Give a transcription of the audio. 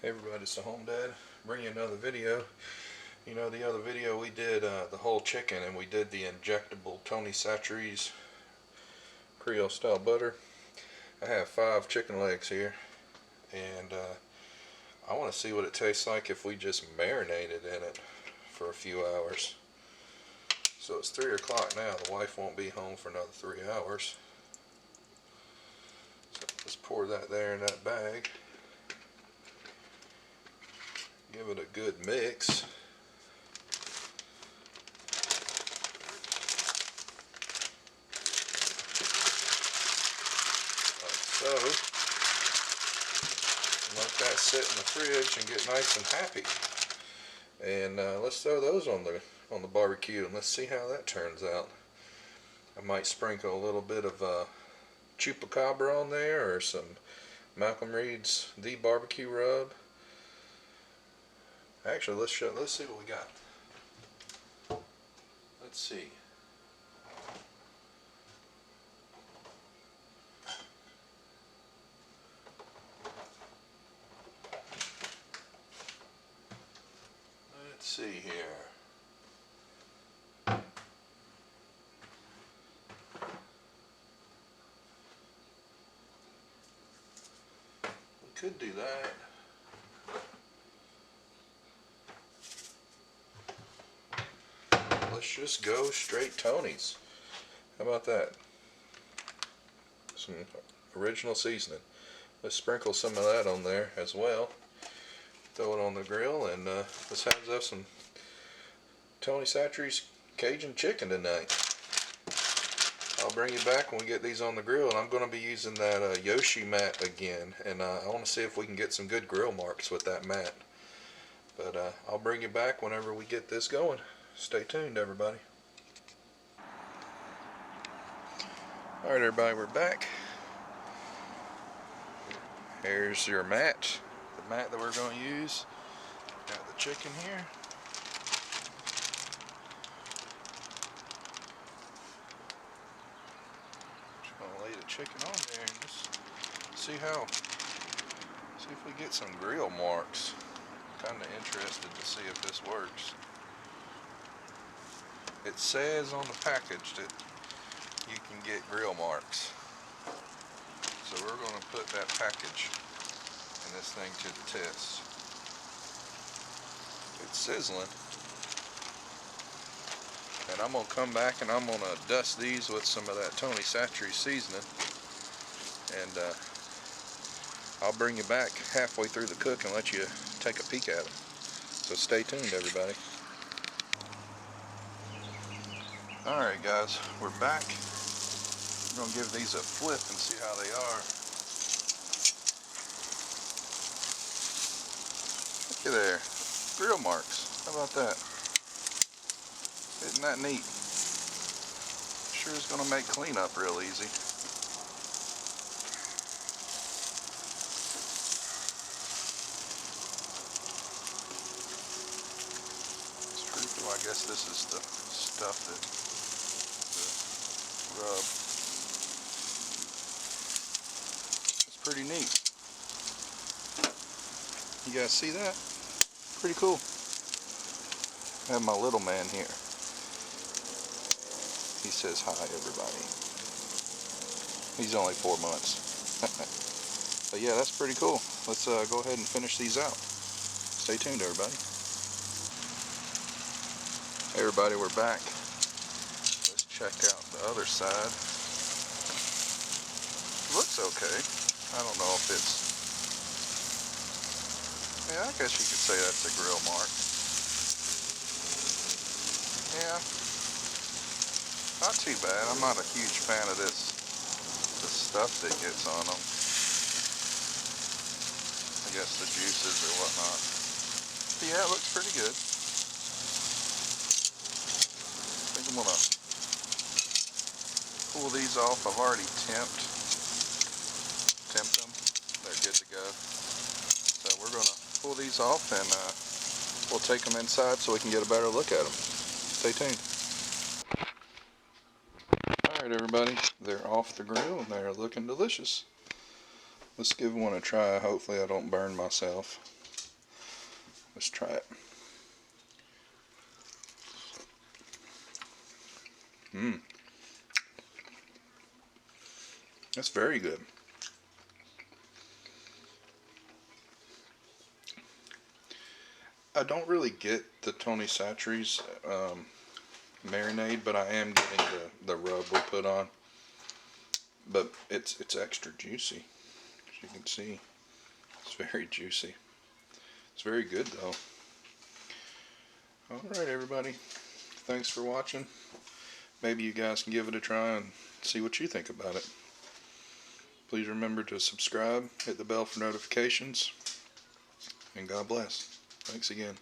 Hey everybody, it's the Home Dad. Bring you another video. You know, the other video we did the whole chicken, and we did the injectable Tony Chachere's Creole style butter. I have 5 chicken legs here, and I want to see what it tastes like if we just marinated in it for a few hours. So it's 3 o'clock now. The wife won't be home for another 3 hours. So let's pour that there in that bag. Give it a good mix. Like so. Let that sit in the fridge and get nice and happy. And let's throw those on the barbecue and let's see how that turns out. I might sprinkle a little bit of chupacabra on there, or some Malcolm Reed's The Barbecue Rub. Actually, let's see what we got. Let's see. Let's see here. We could do that. Let's just go straight Tony's. How about that? Some original seasoning. Let's sprinkle some of that on there as well. Throw it on the grill, and let's have us some Tony Chachere's Cajun chicken tonight. I'll bring you back when we get these on the grill, and I'm going to be using that Yoshi mat again, and I want to see if we can get some good grill marks with that mat. But I'll bring you back whenever we get this going. Stay tuned, everybody. Alright everybody, we're back. Here's your mat. The mat that we're going to use. Got the chicken here. Just going to lay the chicken on there and just see if we get some grill marks. Kind of interested to see if this works. It says on the package that you can get grill marks. So we're going to put that package and this thing to the test. It's sizzling. And I'm going to come back and I'm going to dust these with some of that Tony Chachere's seasoning. And I'll bring you back halfway through the cook and let you take a peek at them. So stay tuned, everybody. Alright guys, we're back. We're going to give these a flip and see how they are. Look at there. Grill marks. How about that? Isn't that neat? Sure is going to make cleanup real easy. I guess this is the stuff that the rub. It's pretty neat. You guys see that? Pretty cool. I have my little man here. He says hi, everybody. He's only 4 months. But yeah, that's pretty cool. Let's go ahead and finish these out. Stay tuned, everybody. Hey everybody, we're back. Let's check out the other side. It looks okay. I don't know if it's... Yeah, I guess you could say that's a grill mark. Yeah. Not too bad. I'm not a huge fan of the stuff that gets on them. I guess the juices or whatnot. But yeah, it looks pretty good. I'm going to pull these off. I've already temped them. They're good to go. So we're going to pull these off and we'll take them inside so we can get a better look at them. Stay tuned. Alright everybody, they're off the grill and they're looking delicious. Let's give one a try. Hopefully I don't burn myself. Let's try it. That's very good. I don't really get the Tony Chachere's marinade, but I am getting the rub we put on. But it's extra juicy, as you can see. It's very juicy. It's very good though. Alright everybody, thanks for watching. Maybe you guys can give it a try and see what you think about it. Please remember to subscribe, hit the bell for notifications, and God bless. Thanks again.